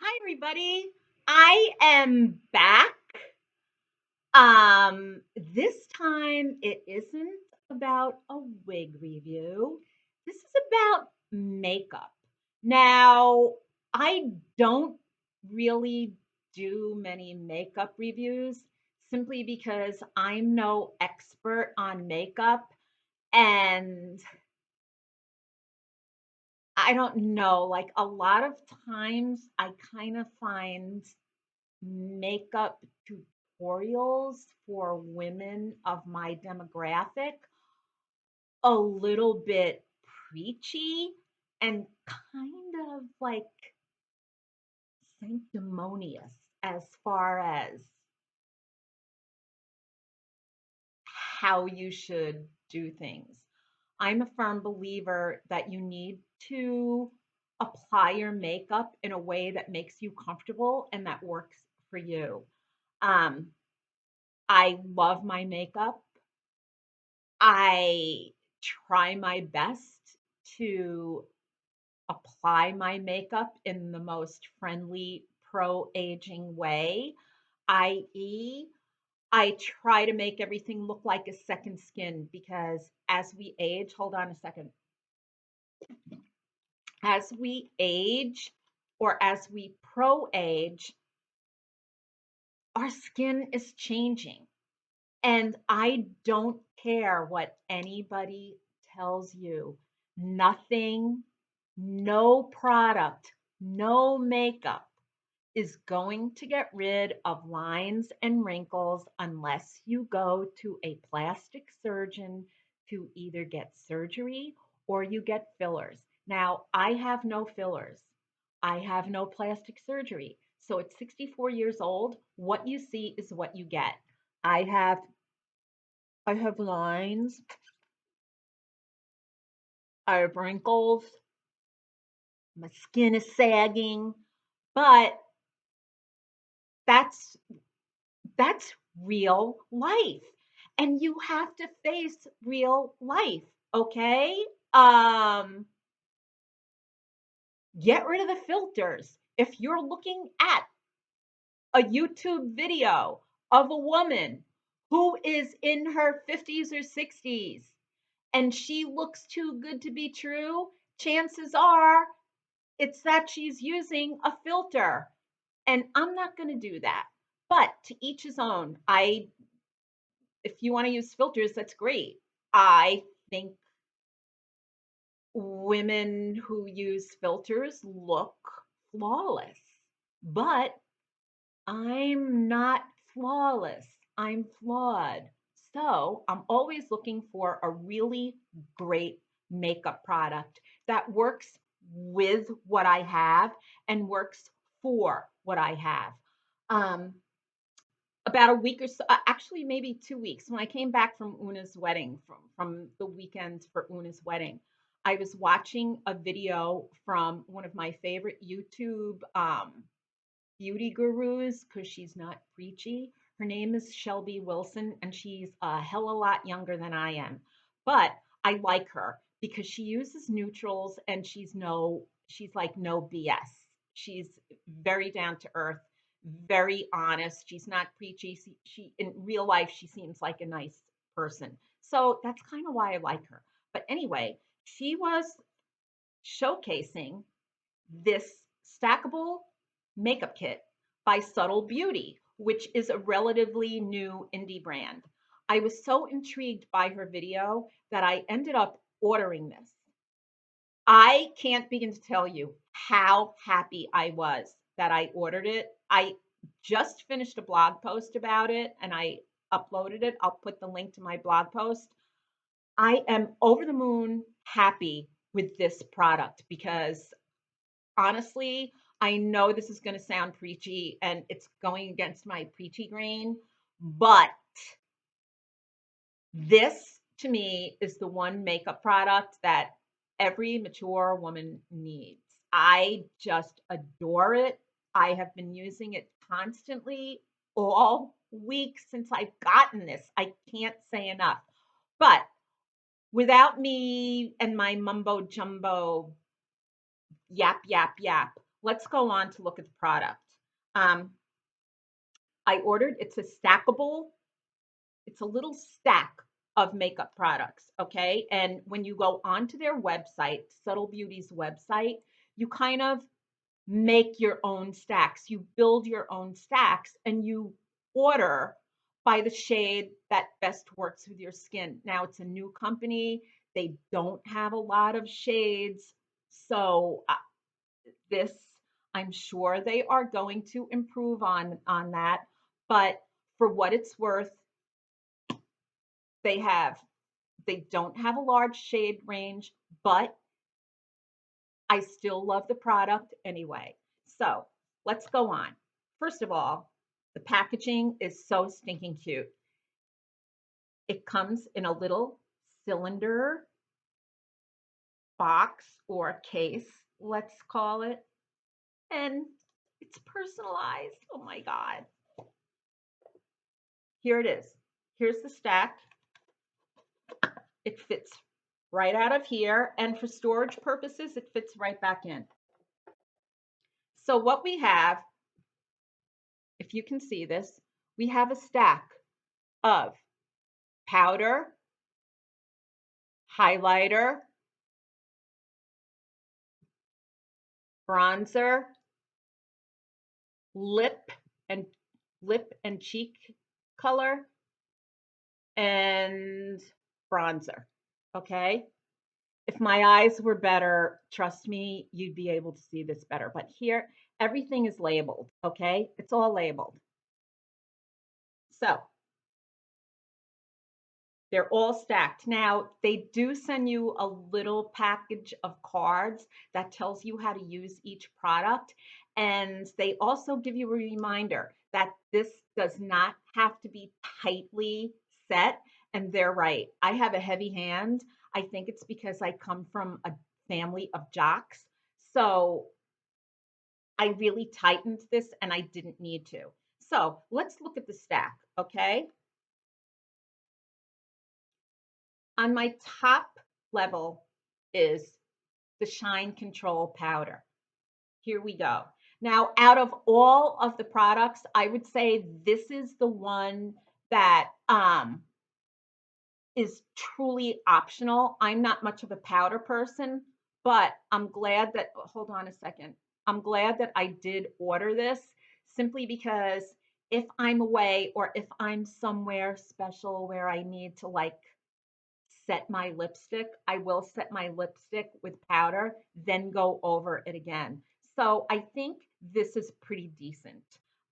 Hi, everybody. I am back. This time it isn't about a wig review. This is about makeup. Now, I don't really do many makeup reviews simply because I'm no expert on makeup and I don't know, like a lot of times I kind of find makeup tutorials for women of my demographic a little bit preachy and kind of like sanctimonious as far as how you should do things. I'm a firm believer that you need to apply your makeup in a way that makes you comfortable and that works for you. Um, I love my makeup. I try my best to apply my makeup in the most friendly pro-aging way, i.e., I try to make everything look like a second skin because as we age, hold on a second, as we age or as we pro-age, our skin is changing. And I don't care what anybody tells you. Nothing, no product, no makeup is going to get rid of lines and wrinkles unless you go to a plastic surgeon to either get surgery or you get fillers. Now, I have no fillers. I have no plastic surgery. So at 64 years old, what you see is what you get. I have I have lines, I have wrinkles, my skin is sagging, but that's that's real life. And you have to face real life, okay? Um get rid of the filters. If you're looking at a YouTube video of a woman who is in her 50s or 60s and she looks too good to be true, chances are it's that she's using a filter. And I'm not going to do that. But to each his own. If you want to use filters, that's great. I think women who use filters look flawless, but I'm not flawless. I'm flawed. So I'm always looking for a really great makeup product that works with what I have and works for what I have. Um, about a week or so, actually maybe 2 weeks, when I came back from Una's wedding, from the weekend for Una's wedding, I was watching a video from one of my favorite YouTube beauty gurus because she's not preachy. Her name is Shelbey Wilson, and she's a hell of a lot younger than I am. But I like her because she uses neutrals and she's like no BS. She's very down to earth, very honest. She's not preachy. She in real life she seems like a nice person. So that's kind of why I like her. But anyway, she was showcasing this stackable makeup kit by Subtle Beauty, which is a relatively new indie brand. I was so intrigued by her video that I ended up ordering this. I can't begin to tell you how happy I was that I ordered it. I just finished a blog post about it and I uploaded it. I'll put the link to my blog post. I am over the moon happy with this product because honestly, I know this is going to sound preachy and it's going against my preachy grain, but this to me is the one makeup product that every mature woman needs. I just adore it. I have been using it constantly all week since I've gotten this. I can't say enough. But without me and my mumbo jumbo yap, yap, yap. let's go on to look at the product. Um, I ordered, it's a stackable, it's a little stack of makeup products, okay? And when you go onto their website, Subtle Beauty's website, you kind of make your own stacks. You build your own stacks and you order by the shade that best works with your skin. Now, it's a new company. They don't have a lot of shades. So, this, I'm sure they are going to improve on that. But for what it's worth, they have they don't have a large shade range, but I still love the product anyway. So let's go on. First of all, the packaging is so stinking cute. It comes in a little cylinder box or case, let's call it, and it's personalized. Oh my God. Here it is. Here's the stack. It fits right out of here, and for storage purposes, it fits right back in. So what we have, if you can see this, we have a stack of powder, highlighter, bronzer, lip and lip and cheek color, and bronzer. Okay? If my eyes were better, trust me, you'd be able to see this better. But here, everything is labeled, okay? It's all labeled. So they're all stacked. Now, they do send you a little package of cards that tells you how to use each product. And they also give you a reminder that this does not have to be tightly set. And they're right. I have a heavy hand. I think it's because I come from a family of jocks. So I really tightened this and I didn't need to. So let's look at the stack, okay? On my top level is the Shine Control Powder. Here we go. Now, out of all of the products, I would say this is the one that is truly optional. I'm not much of a powder person, but I'm glad that, hold on a second. I'm glad that I did order this simply because if I'm away or if I'm somewhere special where I need to like set my lipstick, I will set my lipstick with powder, then go over it again. So I think this is pretty decent.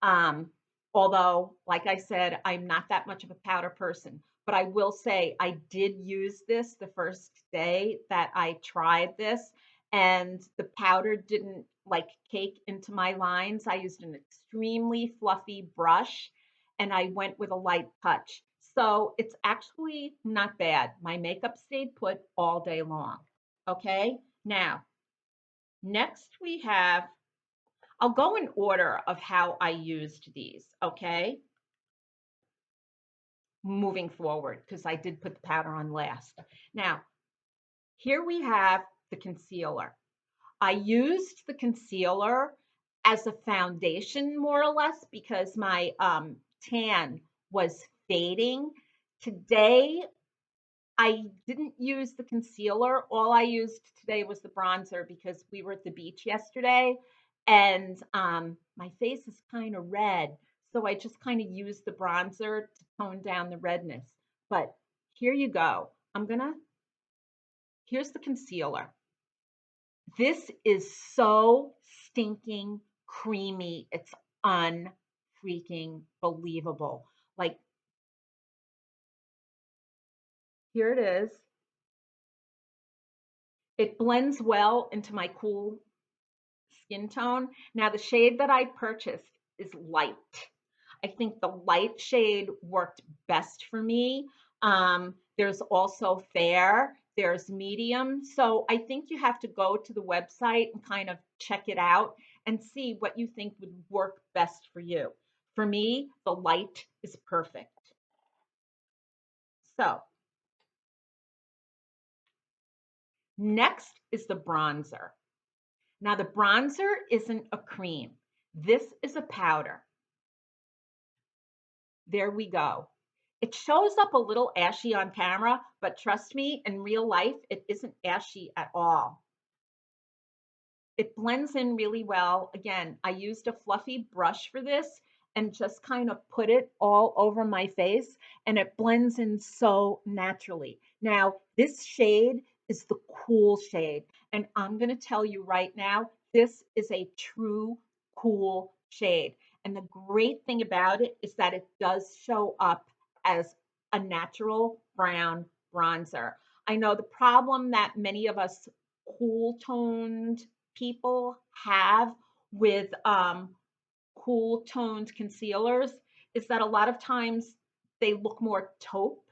Um, Although, like I said, I'm not that much of a powder person, but I will say I did use this the first day that I tried this, and the powder didn't like cake into my lines. I used an extremely fluffy brush and I went with a light touch. So it's actually not bad. My makeup stayed put all day long. Okay. Now, next we have, I'll go in order of how I used these. Okay. Moving forward, because I did put the powder on last. Now, here we have the concealer. I used the concealer as a foundation, more or less, because my tan was fading. Today, I didn't use the concealer. All I used today was the bronzer because we were at the beach yesterday and my face is kind of red. So I just kind of used the bronzer to tone down the redness. But here you go. Here's the concealer. This is so stinking creamy. It's unfreaking believable. Like, here it is. It blends well into my cool skin tone. Now, the shade that I purchased is light. I think the light shade worked best for me. There's also fair, there's medium. So I think you have to go to the website and kind of check it out and see what you think would work best for you. For me, the light is perfect. So next is the bronzer. Now, the bronzer isn't a cream. This is a powder. There we go. It shows up a little ashy on camera, but trust me, in real life, it isn't ashy at all. It blends in really well. Again, I used a fluffy brush for this and just kind of put it all over my face, and it blends in so naturally. Now, this shade is the cool shade, and I'm going to tell you right now, this is a true cool shade. And the great thing about it is that it does show up as a natural brown bronzer. I know the problem that many of us cool toned people have with cool toned concealers is that a lot of times they look more taupe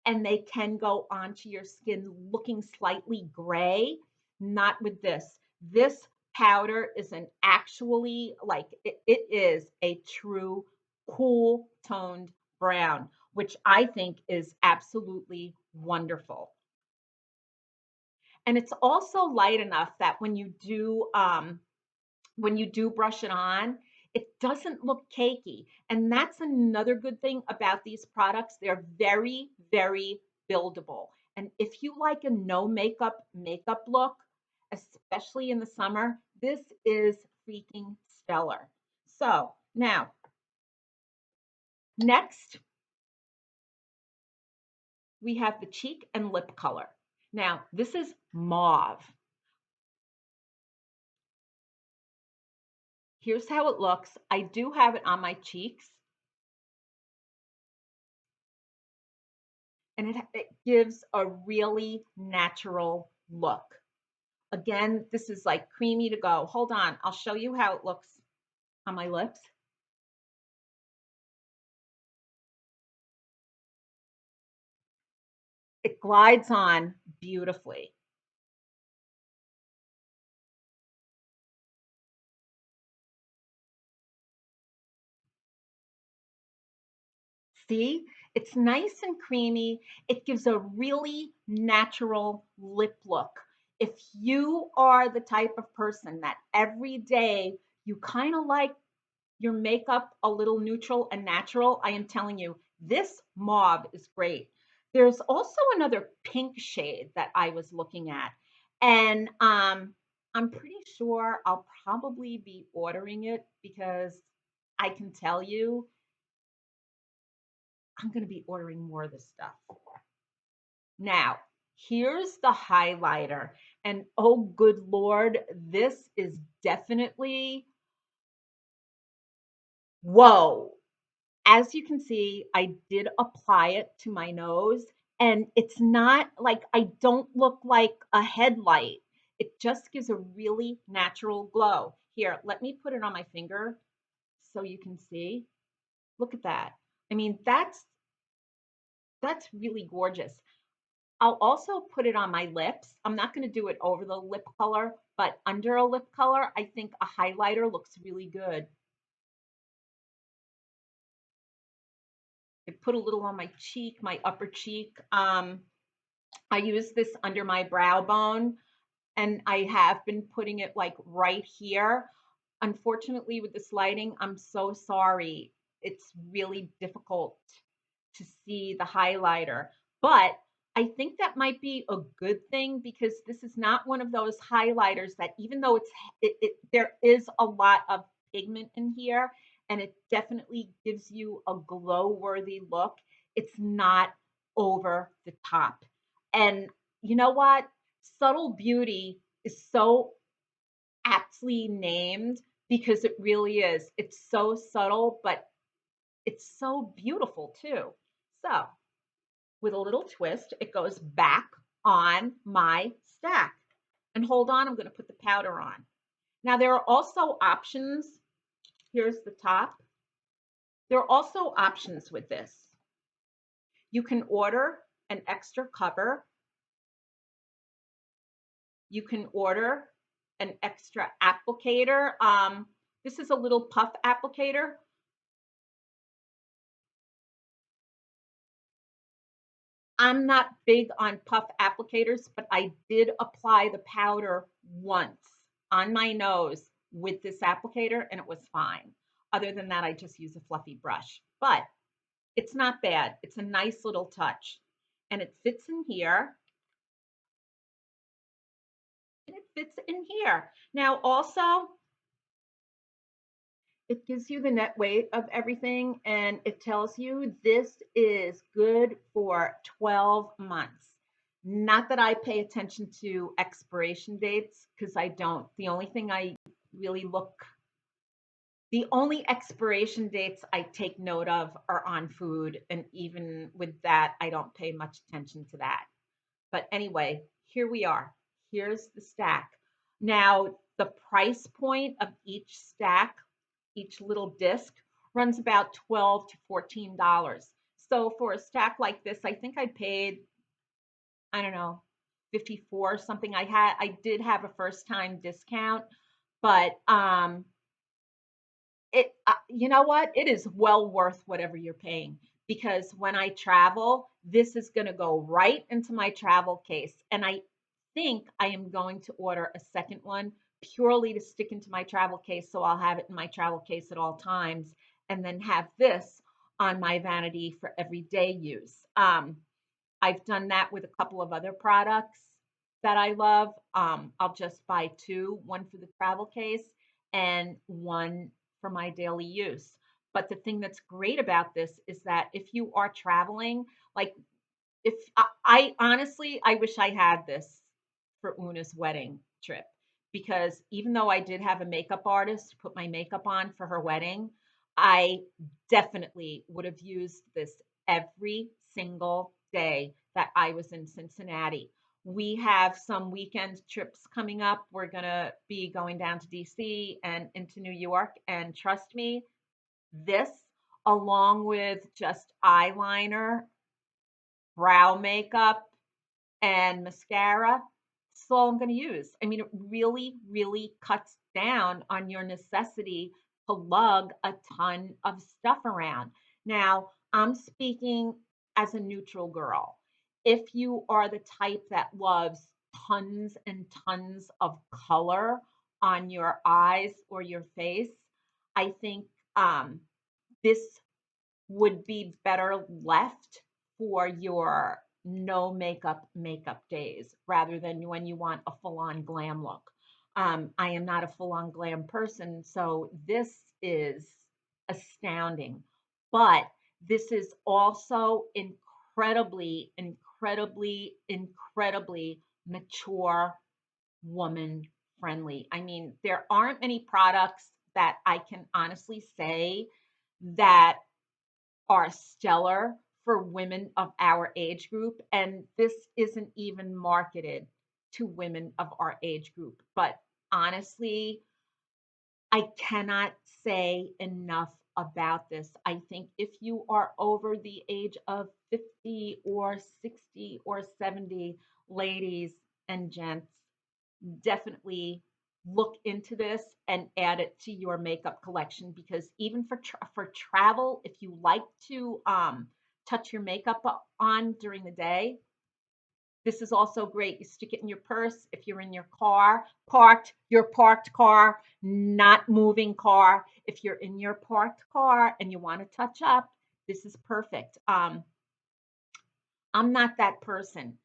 and they can go onto your skin looking slightly gray. Not with this. This powder is an actually like it is a true cool toned brown, which I think is absolutely wonderful. And it's also light enough that when you do brush it on, it doesn't look cakey. And that's another good thing about these products. They're very, very buildable. And if you like a no makeup look, especially in the summer, this is freaking stellar. So now, next, we have the cheek and lip color. Now, this is mauve. Here's how it looks. I do have it on my cheeks, and it gives a really natural look. Again, this is like creamy to go. Hold on, I'll show you how it looks on my lips. It glides on beautifully. See, it's nice and creamy. It gives a really natural lip look. If you are the type of person that every day you kind of like your makeup a little neutral and natural, I am telling you, this mauve is great. There's also another pink shade that I was looking at, and I'm pretty sure I'll probably be ordering it because I can tell you I'm going to be ordering more of this stuff. Now, here's the highlighter, and oh, good Lord, this is definitely whoa. As you can see, I did apply it to my nose, and it's not like I don't look like a headlight. It just gives a really natural glow. Here, let me put it on my finger so you can see. Look at that. I mean, that's really gorgeous. I'll also put it on my lips. I'm not going to do it over the lip color, but under a lip color, I think a highlighter looks really good. I put a little on my cheek, my upper cheek. I use this under my brow bone, and I have been putting it like right here. Unfortunately, with this lighting, I'm so sorry. It's really difficult to see the highlighter, but I think that might be a good thing because this is not one of those highlighters that even though there is a lot of pigment in here and it definitely gives you a glow worthy look, it's not over the top. And you know what? Subtle Beauty is so aptly named because it really is. It's so subtle, but it's so beautiful too. So, with a little twist, it goes back on my stack. And hold on, I'm going to put the powder on. Now, there are also options. Here's the top. There are also options with this. You can order an extra cover. You can order an extra applicator. This is a little puff applicator. I'm not big on puff applicators, but I did apply the powder once. on my nose with this applicator and it was fine. Other than that, I just use a fluffy brush. But it's not bad. It's a nice little touch. And it fits in here. And it fits in here. Now, also, it gives you the net weight of everything and it tells you this is good for 12 months. Not that I pay attention to expiration dates because I don't. The only thing I really look, the only expiration dates I take note of are on food. And even with that, I don't pay much attention to that. But anyway, here we are. Here's the stack. Now, the price point of each stack, each little disc, runs about $12 to $14. So for a stack like this, I think I paid, I don't know, 54 something. I did have a first time discount, but you know what? It is well worth whatever you're paying because when I travel, this is going to go right into my travel case. And I think I am going to order a second one purely to stick into my travel case. So I'll have it in my travel case at all times and then have this on my vanity for everyday use. I've done that with a couple of other products that I love. I'll just buy two, one for the travel case and one for my daily use. But the thing that's great about this is that if you are traveling, like if I honestly, I wish I had this for Una's wedding trip because even though I did have a makeup artist put my makeup on for her wedding, I definitely would have used this every single day that I was in Cincinnati. We have some weekend trips coming up. We're going to be going down to DC and into New York. And trust me, this, along with just eyeliner, brow makeup, and mascara, that's all I'm going to use. I mean, it really, really cuts down on your necessity to lug a ton of stuff around. Now, I'm speaking as a neutral girl. If you are the type that loves tons and tons of color on your eyes or your face, I think this would be better left for your no makeup days rather than when you want a full on glam look. I am not a full on glam person, so this is astounding. But this is also incredibly, incredibly, incredibly mature woman friendly. I mean, there aren't many products that I can honestly say that are stellar for women of our age group. And this isn't even marketed to women of our age group. But honestly, I cannot say enough about this. I think if you are over the age of 50 or 60 or 70, ladies and gents, definitely look into this and add it to your makeup collection because even for travel, if you like to touch your makeup on during the day, this is also great. You stick it in your purse if you're in your car, your parked car, not moving car. If you're in your parked car and you want to touch up, this is perfect. I'm not that person.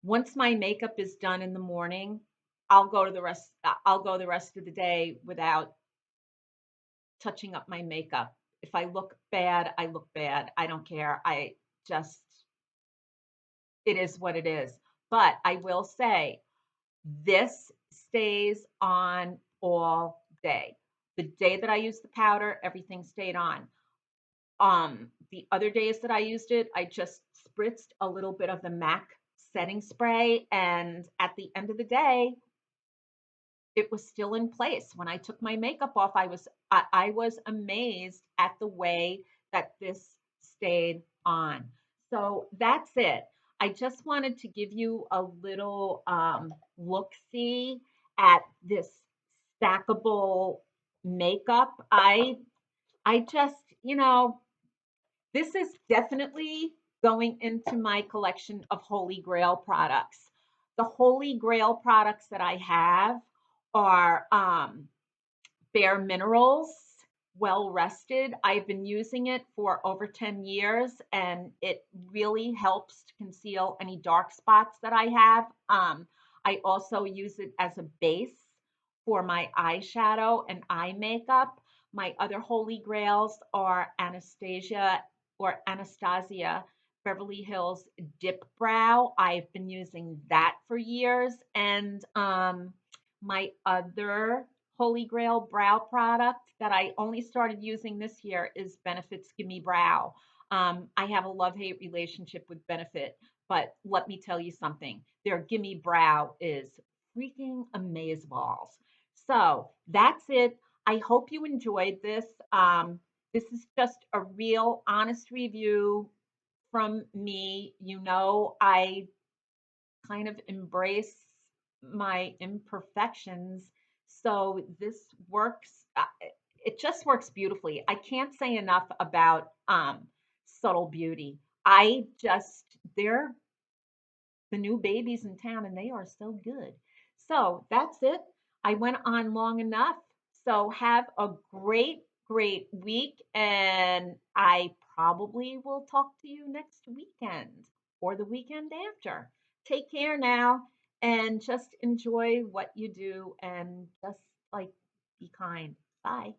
Once my makeup is done in the morning, I'll go the rest of the day without touching up my makeup. If I look bad, I look bad. I don't care. I just it is what it is. But I will say this stays on all day. The day that I used the powder, everything stayed on. The other days that I used it, I just spritzed a little bit of the MAC setting spray and at the end of the day, it was still in place. When I took my makeup off, I was amazed at the way that this stayed on. So that's it. I just wanted to give you a little look see at this stackable makeup. I just, this is definitely going into my collection of Holy Grail products. The Holy Grail products that I have are Bare Minerals Well Rested. I've been using it for over 10 years and it really helps to conceal any dark spots that I have. I also use it as a base for my eyeshadow and eye makeup. My other holy grails are Anastasia Beverly Hills Dip Brow. I've been using that for years. And my other Holy Grail brow product that I only started using this year is Benefit's Gimme Brow. I have a love-hate relationship with Benefit, but let me tell you something. Their Gimme Brow is freaking amazeballs. So that's it. I hope you enjoyed this. This is just a real honest review from me. You know, I kind of embrace my imperfections. So this works, it just works beautifully. I can't say enough about Subtle Beauty. I just, they're the new babies in town and they are so good. So that's it. I went on long enough. So have a great week. And I probably will talk to you next weekend or the weekend after. Take care now and just enjoy what you do and just like be kind. Bye.